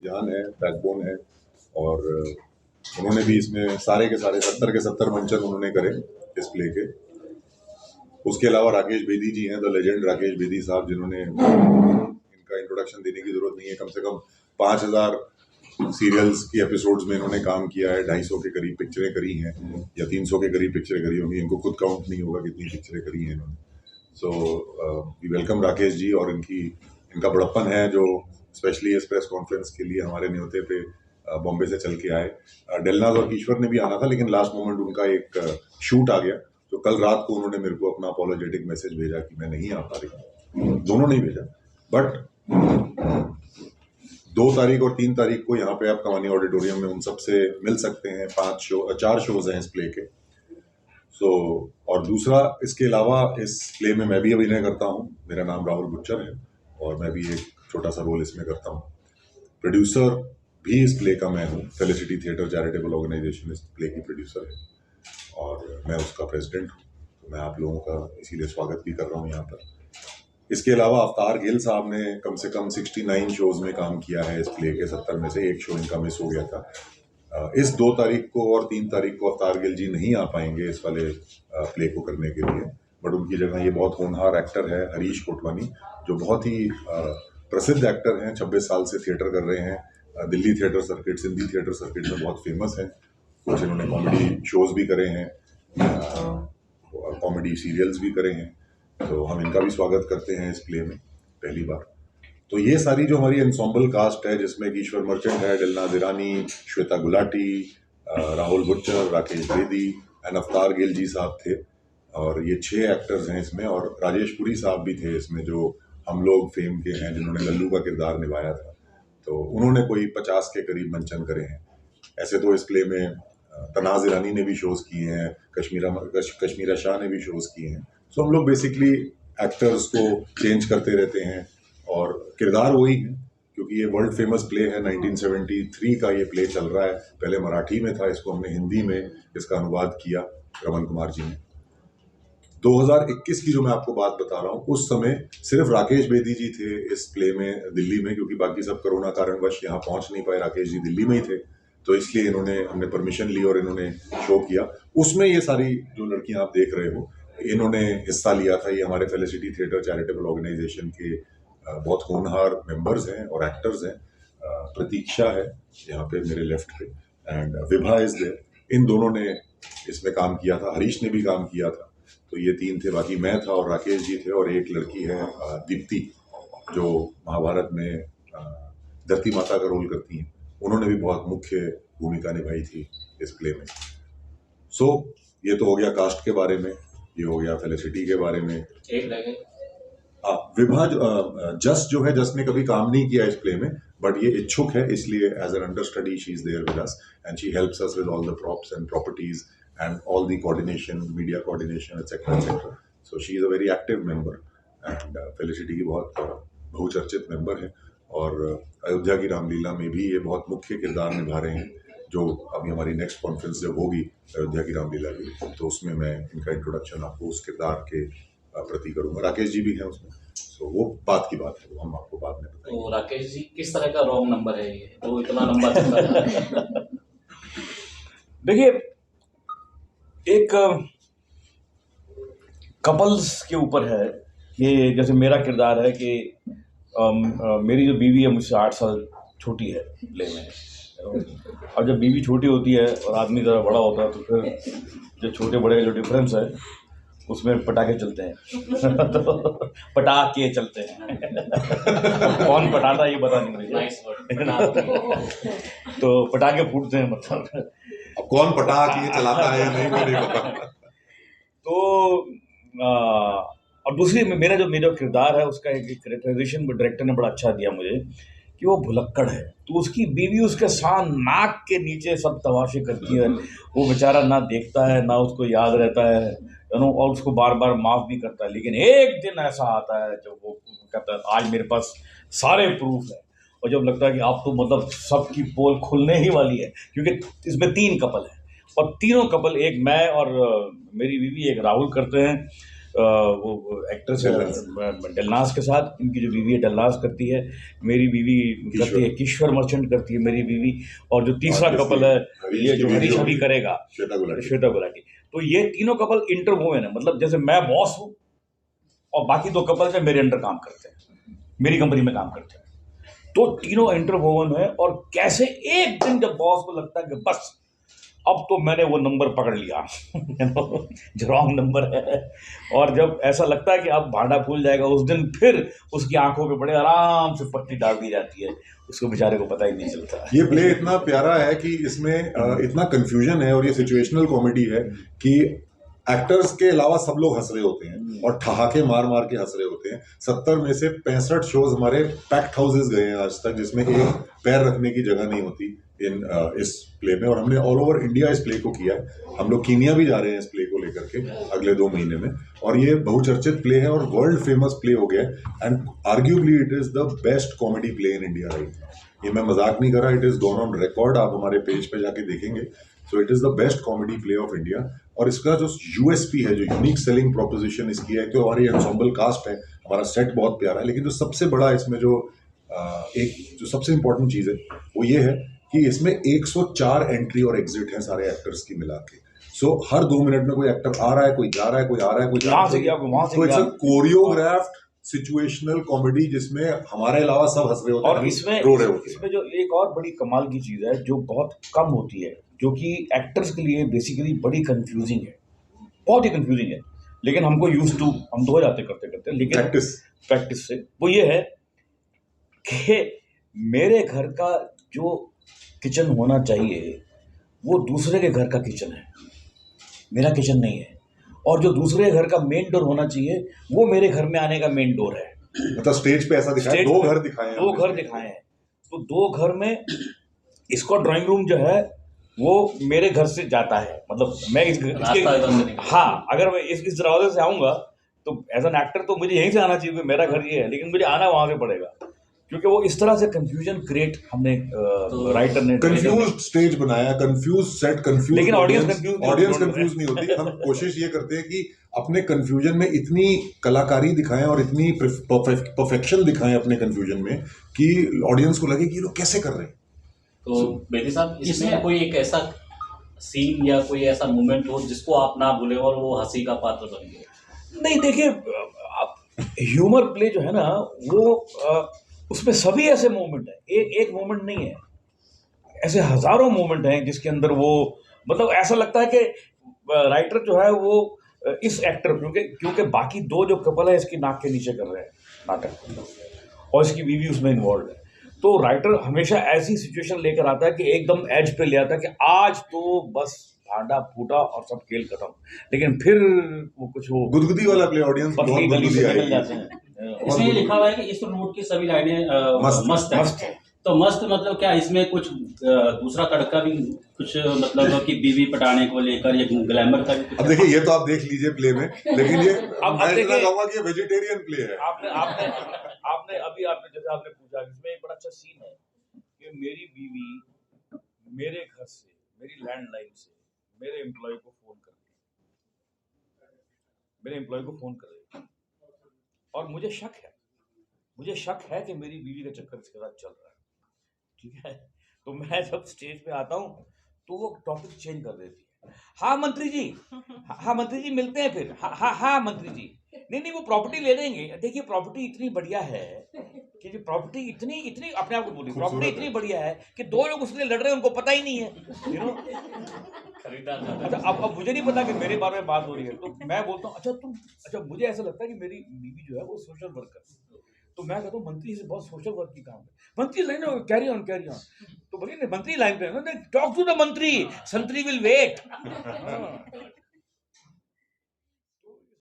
जान है, बैकबोन है। और उन्होंने भी इसमें सारे के सारे 70 के 70 मंचन उन्होंने करे इस प्ले के। उसके अलावा राकेश बेदी जी हैं, द लेजेंड राकेश बेदी साहब, जिन्होंने, इनका इंट्रोडक्शन देने की जरूरत नहीं है, कम से कम 5000 सीरियल्स की एपिसोड्स में इन्होंने काम किया है, 250 के करीब पिक्चरें करी हैं या 300 के करीब पिक्चरें करी होंगी, इनको खुद काउंट नहीं होगा कितनी पिक्चरें करी हैं इन्होंने। So we welcome Rakesh ji, और इनका बड़प्पन है जो स्पेशली इस प्रेस कॉन्फ्रेंस के लिए हमारे न्योते पे बॉम्बे से चल के आए। डेलनाज और ईश्वर ने भी आना था, लेकिन लास्ट मोमेंट उनका एक शूट आ गया, तो कल रात को उन्होंने मेरे को अपना अपॉलोजेटिक मैसेज भेजा कि मैं नहीं आ पा रही। दोनों नहीं भेजा, बट 2 तारीख और 3 तारीख को यहाँ पे आप कमानी ऑडिटोरियम में उन सबसे मिल सकते हैं। 4 शोज हैं इस प्ले के। और दूसरा, इसके अलावा इस प्ले में मैं भी अभिनय करता हूँ। मेरा नाम राहुल बुच्चर है और मैं भी एक छोटा सा रोल इसमें करता हूँ। प्रोड्यूसर भी इस प्ले का मैं हूँ। फेलिसिटी थिएटर चैरिटेबल ऑर्गेनाइजेशन इस प्ले की प्रोड्यूसर है और मैं उसका प्रेसिडेंट हूँ। तो मैं आप लोगों का इसीलिए स्वागत भी कर रहा हूँ यहाँ पर। इसके अलावा अवतार गिल साहब ने कम से कम 69 शोज में काम किया है इस प्ले के। 70 में से एक शो इनका मिस हो गया था। इस 2 तारीख को और 3 तारीख को अवतार गिल जी नहीं आ पाएंगे इस वाले प्ले को करने के लिए, बट उनकी जगह ये बहुत होनहार एक्टर है हरीश कोटवानी, जो बहुत ही प्रसिद्ध एक्टर हैं। 26 साल से थिएटर कर रहे हैं। Delhi theatre circuit, Sindhi theatre circuit में बहुत फेमस है। कुछ इन्होंने कॉमेडी शोज भी करे हैं, कॉमेडी सीरियल्स भी करे हैं। तो हम इनका भी स्वागत करते हैं इस प्ले में पहली बार। तो ये सारी जो हमारी एंसॉम्बल कास्ट है, जिसमें ईश्वर मर्चेंट है, दिलनाज ईरानी, श्वेता गुलाटी, राहुल बुच्चर, राकेश बेदी एंड अवतार गिल जी साहब थे। और ये 6 एक्टर्स हैं इसमें, और राजेश पुरी साहब भी थे इसमें, जो हम लोग फेम के हैं, जिन्होंने लल्लू का किरदार निभाया था। तो उन्होंने कोई 50 के करीब मंचन करे हैं। ऐसे तो इस प्ले में तनाज ईरानी ने भी शोज़ किए हैं, कश्मीरा शाह ने भी शोज़ किए हैं। सो हम लोग बेसिकली एक्टर्स को चेंज करते रहते हैं और किरदार वही है, क्योंकि ये वर्ल्ड फेमस प्ले है। 1973 का ये प्ले चल रहा है। पहले मराठी में था, इसको हमने हिंदी में इसका अनुवाद किया रमन कुमार जी ने। 2021 की जो मैं आपको बात बता रहा हूँ, उस समय सिर्फ राकेश बेदी जी थे इस प्ले में दिल्ली में, क्योंकि बाकी सब कोरोना कारणवश यहाँ पहुँच नहीं पाए। राकेश जी दिल्ली में ही थे, तो इसलिए हमने परमिशन ली और इन्होंने शो किया। उसमें ये सारी जो लड़कियां आप देख रहे हो, इन्होंने हिस्सा लिया था। ये हमारे फेलिसिटी थिएटर चैरिटेबल ऑर्गेनाइजेशन के बहुत होनहार मेंबर्स हैं और एक्टर्स हैं। प्रतीक्षा है यहाँ पे मेरे लेफ्ट पे, एंड विभा इज देयर। इन दोनों ने इसमें काम किया था। हरीश ने भी काम किया था। तो ये 3 थे, बाकी मैं था और राकेश जी थे, और एक लड़की है दीप्ति, जो महाभारत में धरती माता का रोल करती हैं। उन्होंने भी बहुत मुख्य भूमिका निभाई थी इस प्ले में। सो ये तो हो गया कास्ट के बारे में, ये हो गया फेलिसिटी के बारे में। विभा जस जो है, जस ने कभी काम नहीं किया इस प्ले में, बट ये इच्छुक है, इसलिए as an understudy she is there with us and she helps us with all the props and properties and all the coordination, media coordination etcetera etcetera. So she is a very active member and Felicity की बहुत बहुचर्चित member है। और अयोध्या की रामलीला में भी ये बहुत मुख्य किरदार निभा रहे हैं, जो अभी हमारी नेक्स्ट कॉन्फ्रेंस जब होगी अयोध्या की रामलीला की, तो उसमें मैं इनका इंट्रोडक्शन आपको उस किरदार के प्रति करूंगा। राकेश जी भी हैं उसमें। सो वो बात की बात है, वो हम आपको बाद में बताएंगे। तो राकेश जी, किस तरह का रॉन्ग नंबर है ये, तो इतना लंबा चलता है? देखिए, एक कपल्स के ऊपर है कि जैसे मेरा किरदार है कि मेरी जो बीवी है मुझसे 8 साल छोटी है प्ले में। और जब बीवी छोटी होती है और आदमी ज़रा बड़ा होता है, तो फिर जो छोटे बड़े जो डिफरेंस है उसमें पटाखे चलते हैं। तो पटाखे चलते हैं। कौन पटाता है ये पता नहीं मुझे। तो पटाखे फूटते हैं, मतलब अब कौन पटाख ये चलाता है या नहीं पता। तो और दूसरी मेरा जो किरदार है, उसका एक कैरेक्टराइजेशन डायरेक्टर ने बड़ा अच्छा दिया मुझे, कि वो भुलक्कड़ है। तो उसकी बीवी उसके साथ नाक के नीचे सब तमाशे करती है। वो बेचारा ना देखता है, ना उसको याद रहता है, और उसको बार बार माफ़ भी करता है। लेकिन एक दिन ऐसा आता है जब वो कहता है आज मेरे पास सारे प्रूफ है, और जब लगता है कि आप तो मतलब सबकी पोल खुलने ही वाली है, क्योंकि इसमें 3 कपल हैं और तीनों कपल, एक मैं और मेरी बीवी, एक राहुल करते हैं। वो एक्ट्रेस डलनाज के साथ, इनकी जो बीवी है डलनाज करती है, मेरी बीवी करती है किश्वर मर्चेंट करती है मेरी बीवी, और जो तीसरा कपल है ये जो हरीश अभी करेगा श्वेता गुलाटी। तो ये तीनों कपल इंटरवोवन है, मतलब जैसे मैं बॉस हूँ और बाकी दो कपल जो मेरे अंडर काम करते हैं, मेरी कंपनी में काम करते हैं, तो तीनों इंटरवोवन है। और कैसे एक दिन जब बॉस को लगता है कि बस अब तो मैंने वो नंबर पकड़ लिया जो रॉन्ग नंबर है, और जब ऐसा लगता है कि अब भांडा फूल जाएगा, उस दिन फिर उसकी आंखों पे बड़े आराम से पट्टी डाल दी जाती है, उसको बेचारे को पता ही नहीं चलता। ये प्ले इतना प्यारा है कि इसमें इतना कंफ्यूजन है, और ये सिचुएशनल कॉमेडी है कि एक्टर्स के अलावा सब लोग हंस रहे होते हैं और ठहाके मार मार के हंस रहे होते हैं। 70 में से 65 शोज हमारे पैक्ड हाउसेस गए हैं आज तक, जिसमें एक पैर रखने की जगह नहीं होती इस प्ले में, और हमने ऑल ओवर इंडिया इस प्ले को किया है। हम लोग कीनिया भी जा रहे हैं इस प्ले को लेकर के अगले 2 महीने में, और ये बहुचर्चित प्ले है और वर्ल्ड फेमस प्ले हो गया है। And arguably it is the best comedy play in India right now. ये मैं मजाक नहीं कर रहा, it is gone on record, आप हमारे पेज पे जाके देखेंगे। So it is the best comedy play of India. और इसका जो यूएसपी है, जो यूनिक सेलिंग प्रोपोजिशन इसकी है, तो हमारी एंसेम्बल कास्ट है, हमारा सेट बहुत प्यारा है, लेकिन जो सबसे बड़ा इसमें जो एक जो सबसे इंपॉर्टेंट चीज़ है वो ये है कि इसमें 104 एंट्री और एग्जिट हैं सारे एक्टर्स की मिला के। सो हर 2 मिनट में कोई एक्टर आ रहा है, कोई जा रहा है, कोई आ रहा है, कोई जा रहा है। तो it's a choreographed situational comedy जिसमें हमारे अलावा सब हंस रहे होते हैं और इसमें रो रहे होते हैं। इसमें जो एक और बड़ी कमाल की चीज़ है जो बहुत कम होती है, जो कि एक्टर्स के लिए बेसिकली बड़ी कंफ्यूजिंग है, बहुत ही कंफ्यूजिंग है, लेकिन हमको यूज टू, हम तो हो जाते करते करते, लेकिन प्रैक्टिस से वो ये है कि मेरे घर का जो किचन होना चाहिए वो दूसरे के घर का किचन है, मेरा किचन नहीं है। और जो दूसरे घर का मेन डोर होना चाहिए वो मेरे घर में आने का मेन डोर है। मतलब स्टेज पे ऐसा दिखाया, 2 घर दिखाए हैं, 2 घर दिखाए हैं। तो 2 घर में इसका ड्राइंग रूम जो है वो मेरे घर से जाता है, मतलब मैं हाँ, अगर मैं इस दरवाजे से आऊँगा तो एज एन एक्टर तो मुझे यहीं से आना चाहिए, मेरा घर ये है, लेकिन मुझे आना वहाँ से पड़ेगा, क्योंकि वो इस तरह से कंफ्यूजन क्रिएट हमने राइटर ने कंफ्यूज स्टेज बनाया, कंफ्यूज सेट, कंफ्यूज, लेकिन ऑडियंस कंफ्यूज नहीं होती। हम कोशिश ये करते हैं कि अपने कंफ्यूजन में इतनी कलाकारी दिखाएं और इतनी परफेक्शन दिखाएं अपने कंफ्यूजन में कि ऑडियंस को लगे कि ये लोग कैसे कर रहे हैं। तो बेदी साहब, इसमें कोई एक ऐसा सीन या कोई ऐसा मोमेंट हो जिसको आप ना भूले और वो हंसी का पात्र बन गए? नहीं, देखिए, ह्यूमर प्ले जो है ना वो उसमें सभी ऐसे मोमेंट है, एक मोमेंट नहीं है, ऐसे हजारों मोमेंट हैं जिसके अंदर वो, मतलब ऐसा लगता है कि राइटर जो है वो इस एक्टर, क्योंकि बाकी 2 जो कपल है इसकी नाक के नीचे कर रहे हैं नाटक, और इसकी बीवी उसमें इन्वॉल्व है, तो राइटर हमेशा ऐसी सिचुएशन लेकर आता है कि एकदम एज पे ले आता है कि आज तो बस भांडा फूटा और सब खेल खत्म, लेकिन फिर वो कुछ वो गुदगुदी वाला प्ले, ऑडियंस पतली गली से निकल जाते हैं। इसमें लिखा हुआ है कि इस नोट की सभी लाइनें मस्त है। तो मस्त मतलब क्या, इसमें कुछ दूसरा तड़का भी कुछ, मतलब कि बीवी पटाने को लेकर ये ग्लैमर का भी? अब देखिए, ये तो आप देख लीजिए प्ले में, लेकिन ये मैं इतना कहूंगा कि ये वेजिटेरियन प्ले है। आपने जैसे आपने पूछा, इसमें एक बड़ा अच्छा सीन है कि मेरी बीवी मेरे घर से, मेरी लैंडलाइन से मेरे एम्प्लॉय को फोन कर रही है, और मुझे शक है कि मेरी बीवी का चक्कर इसके साथ चल रहा है, ठीक है। तो मैं जब स्टेज पे आता हूँ तो वो टॉपिक चेंज कर देती है। हाँ मंत्री जी मिलते हैं फिर, हाँ मंत्री जी, नहीं वो प्रॉपर्टी ले लेंगे। देखिए, प्रॉपर्टी इतनी बढ़िया है कि जो प्रॉपर्टी इतनी अपने आप को बोली, प्रॉपर्टी इतनी बढ़िया है कि 2 लोग उसके लिए लड़ रहे हैं, उनको पता ही नहीं है, यू नो। अच्छा, अब मुझे नहीं पता कि मेरे बारे में बात हो रही है, तो मैं बोलता हूँ अच्छा मुझे ऐसा लगता है कि मेरी बीवी जो है वो सोशल वर्कर, तो मैं कहता हूँ मंत्री से बहुत सोशल वर्क की काम है। मंत्री लाइन कैरी ऑन, तो बोलिए मंत्री लाइन पे टॉक टू द मंत्री, संतरी विल वेट।